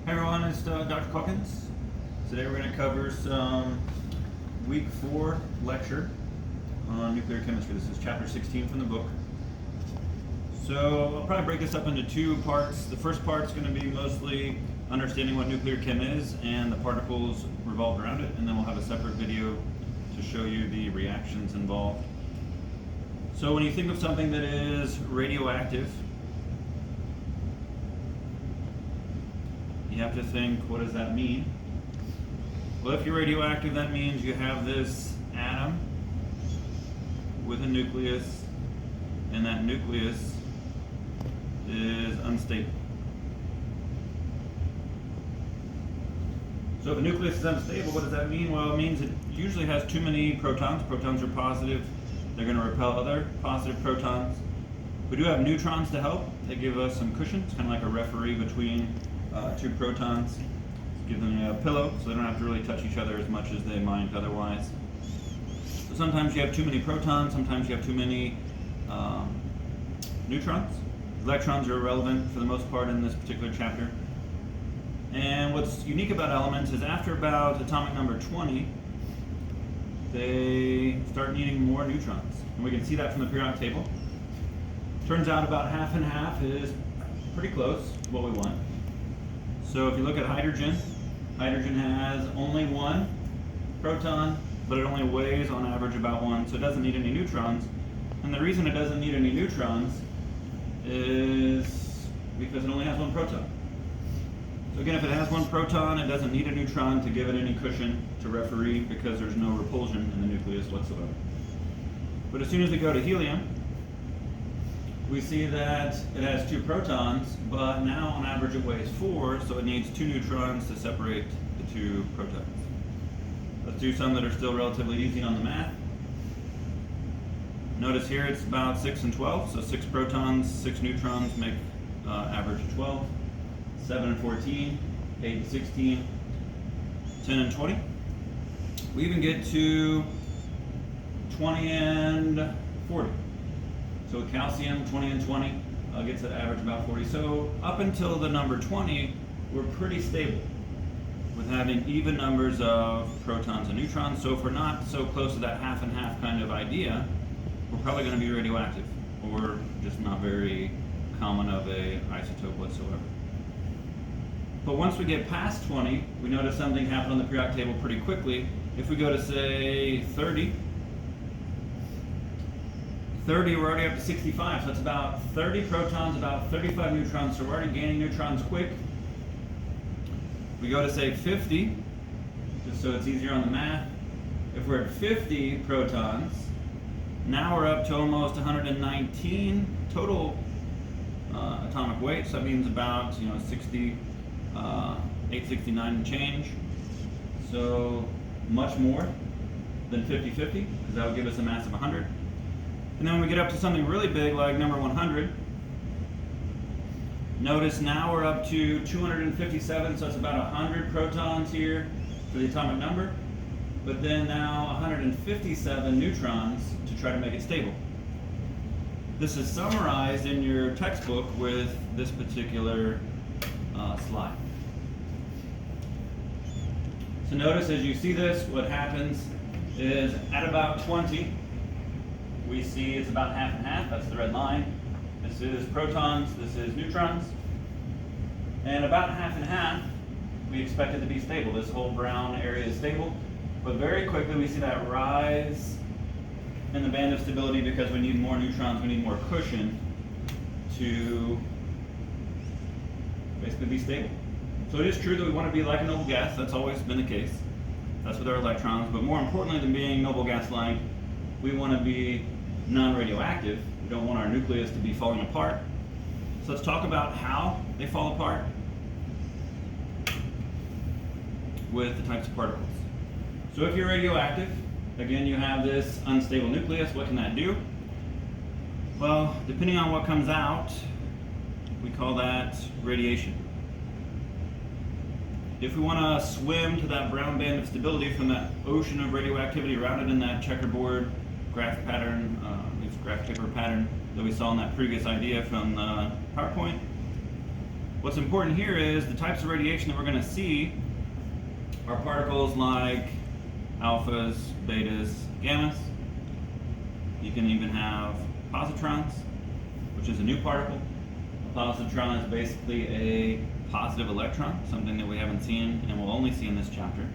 Hey everyone, it's Dr. Calkins. Today we're going to cover some week 4 lecture on nuclear chemistry. This is chapter 16 from the book. So I'll probably break this up into 2 parts. The first part is going to be mostly understanding what nuclear chem is and the particles revolved around it, and then we'll have a separate video to show you the reactions involved. So when you think of something that is radioactive, you have to think, what does that mean? Well, if you're radioactive, that means you have this atom with a nucleus, and that nucleus is unstable. So if a nucleus is unstable, what does that mean? Well, it means it usually has too many protons. Protons are positive. They're going to repel other positive protons. We do have neutrons to help. They give us some cushion. It's kind of like a referee between 2 protons. Give them a pillow so they don't have to really touch each other as much as they might otherwise. So sometimes you have too many protons, sometimes you have too many neutrons. Electrons are irrelevant for the most part in this particular chapter. And what's unique about elements is after about atomic number 20, they start needing more neutrons. And we can see that from the periodic table. Turns out about half and half is pretty close to what we want. So if you look at hydrogen, hydrogen has only 1 proton, but it only weighs on average about 1, so it doesn't need any neutrons. And the reason it doesn't need any neutrons is because it only has 1 proton. So again, if it has 1 proton, it doesn't need a neutron to give it any cushion to referee because there's no repulsion in the nucleus whatsoever. But as soon as we go to helium, we see that it has 2 protons, but now on average it weighs 4, so it needs 2 neutrons to separate the 2 protons. Let's do some that are still relatively easy on the math. Notice here it's about 6 and 12, so 6 protons, 6 neutrons make average of 12. 7 and 14, 8 and 16, 10 and 20. We even get to 20 and 40. So with calcium, 20 and 20 gets an average about 40. So up until the number 20, we're pretty stable with having even numbers of protons and neutrons. So if we're not so close to that half and half kind of idea, we're probably going to be radioactive or just not very common of a isotope whatsoever. But once we get past 20, we notice something happen on the periodic table pretty quickly. If we go to say 30, we're already up to 65, so that's about 30 protons, about 35 neutrons, so we're already gaining neutrons quick. We go to say 50, just so it's easier on the math. If we're at 50 protons, now we're up to almost 119 total atomic weight, so that means about 869 and change. So much more than 50-50, because that would give us a mass of 100. And then when we get up to something really big like number 100, notice now we're up to 257, so that's about 100 protons here for the atomic number, but then now 157 neutrons to try to make it stable. This is summarized in your textbook with this particular slide. So notice as you see this, what happens is at about 20, we see it's about half and half, that's the red line. This is protons, this is neutrons. And about half and half, we expect it to be stable. This whole brown area is stable. But very quickly we see that rise in the band of stability because we need more neutrons, we need more cushion to basically be stable. So it is true that we want to be like a noble gas, that's always been the case. That's with our electrons, but more importantly than being noble gas-like, we want to be non-radioactive. We don't want our nucleus to be falling apart. So let's talk about how they fall apart with the types of particles. So if you're radioactive, again you have this unstable nucleus. What can that do? Well, depending on what comes out, we call that radiation. If we want to swim to that brown band of stability from that ocean of radioactivity around it in that checkerboard graph pattern, graph paper pattern that we saw in that previous idea from the PowerPoint, What's important here is the types of radiation that we're going to see are particles like alphas, betas, gammas. You can even have positrons, which is a new particle. A positron is basically a positive electron, something that we haven't seen and will only see in this chapter.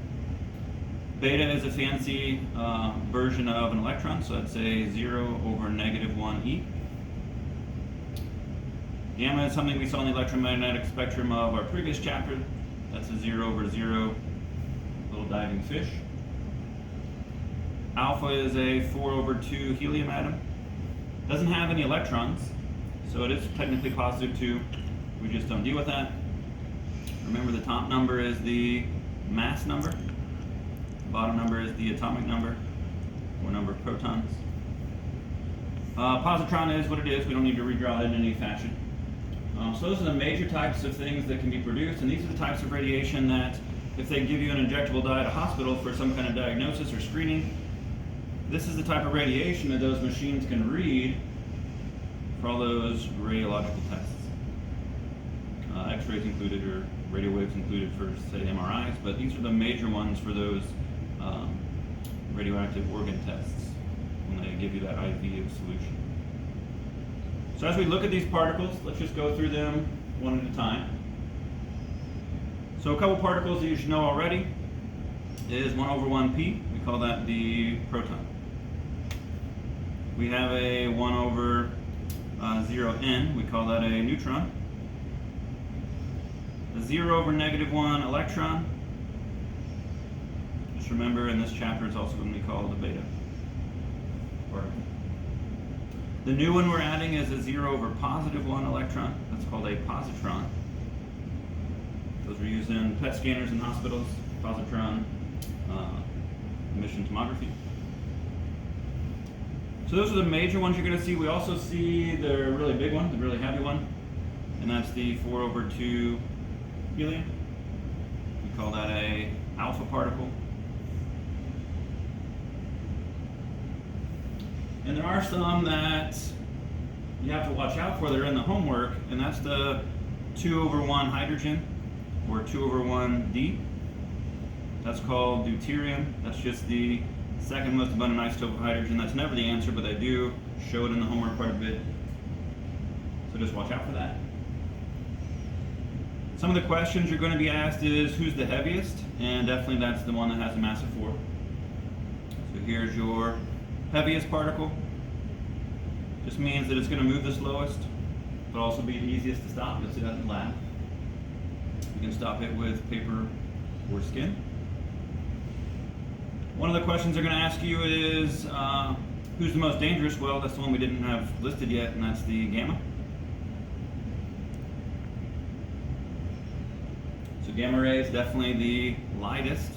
Beta is a fancy version of an electron, so it's a 0 over -1e. Gamma is something we saw in the electromagnetic spectrum of our previous chapter. That's a 0 over 0 little diving fish. Alpha is a 4 over 2 helium atom. Doesn't have any electrons, so it is technically positive 2. We just don't deal with that. Remember, the top number is the mass number. The bottom number is the atomic number, or number of protons. Positron is what it is. We don't need to redraw it in any fashion. So those are the major types of things that can be produced, and these are the types of radiation that, if they give you an injectable dye at a hospital for some kind of diagnosis or screening, this is the type of radiation that those machines can read for all those radiological tests. X-rays included, or radio waves included for, say, MRIs, but these are the major ones for those radioactive organ tests when they give you that IV of solution. So as we look at these particles, let's just go through them one at a time. So a couple particles that you should know already is 1 over 1p. We call that the proton. We have a 1 over 0n. We call that a neutron. A 0 over -1 electron. Just remember, in this chapter, it's also going to be called a beta particle. The new one we're adding is a 0 over +1 electron. That's called a positron. Those are used in PET scanners in hospitals, positron emission tomography. So those are the major ones you're going to see. We also see the really big one, the really heavy one, and that's the 4 over 2 helium. We call that a alpha particle. And there are some that you have to watch out for that are in the homework, and that's the 2 over 1 hydrogen, or 2 over 1d. That's called deuterium. That's just the second most abundant isotope of hydrogen. That's never the answer, but they do show it in the homework quite a bit. So just watch out for that. Some of the questions you're going to be asked is, who's the heaviest? And definitely that's the one that has a mass of 4. So here's your heaviest particle. Just means that it's going to move the slowest, but also be the easiest to stop. You'll see that in the lab. You can stop it with paper or skin. One of the questions they're going to ask you is, who's the most dangerous? Well, that's the one we didn't have listed yet, and that's the gamma. So gamma ray is definitely the lightest,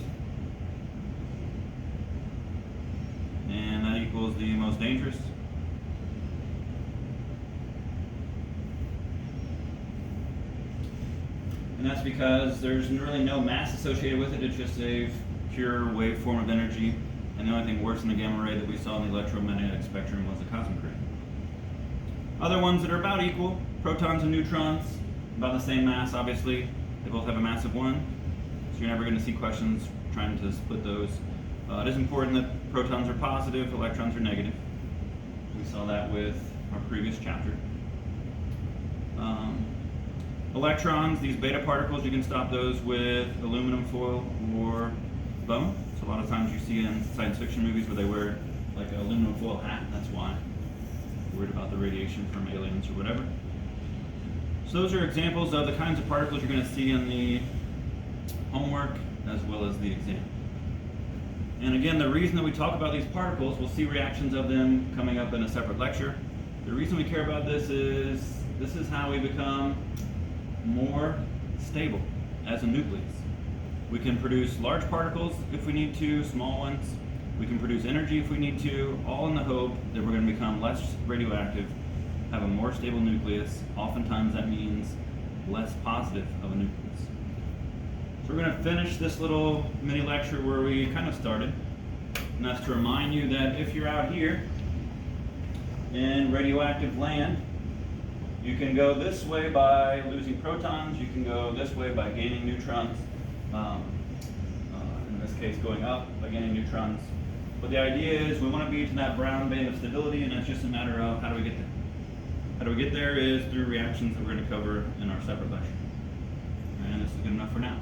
and that equals the most dangerous. And that's because there's really no mass associated with it. It's just a pure waveform of energy. And the only thing worse than the gamma ray that we saw in the electromagnetic spectrum was the cosmic ray. Other ones that are about equal, protons and neutrons, about the same mass, obviously. They both have a mass of 1. So you're never going to see questions trying to split those. It is important that protons are positive, electrons are negative. We saw that with our previous chapter. Electrons, these beta particles, you can stop those with aluminum foil or bone. So a lot of times you see in science fiction movies where they wear like an aluminum foil hat, and that's why. They're worried about the radiation from aliens or whatever. So those are examples of the kinds of particles you're going to see in the homework as well as the exam. And again, the reason that we talk about these particles, we'll see reactions of them coming up in a separate lecture. The reason we care about this is how we become more stable as a nucleus. We can produce large particles if we need to, small ones. We can produce energy if we need to, all in the hope that we're going to become less radioactive, have a more stable nucleus. Oftentimes that means less positive of a nucleus. So we're going to finish this little mini lecture where we kind of started, and that's to remind you that if you're out here in radioactive land, You can go this way by losing protons, you can go this way by gaining neutrons, in this case going up by gaining neutrons. But the idea is we want to be in that brown band of stability, and it's just a matter of how do we get there. How do we get there is through reactions that we're going to cover in our separate lecture. And this is good enough for now.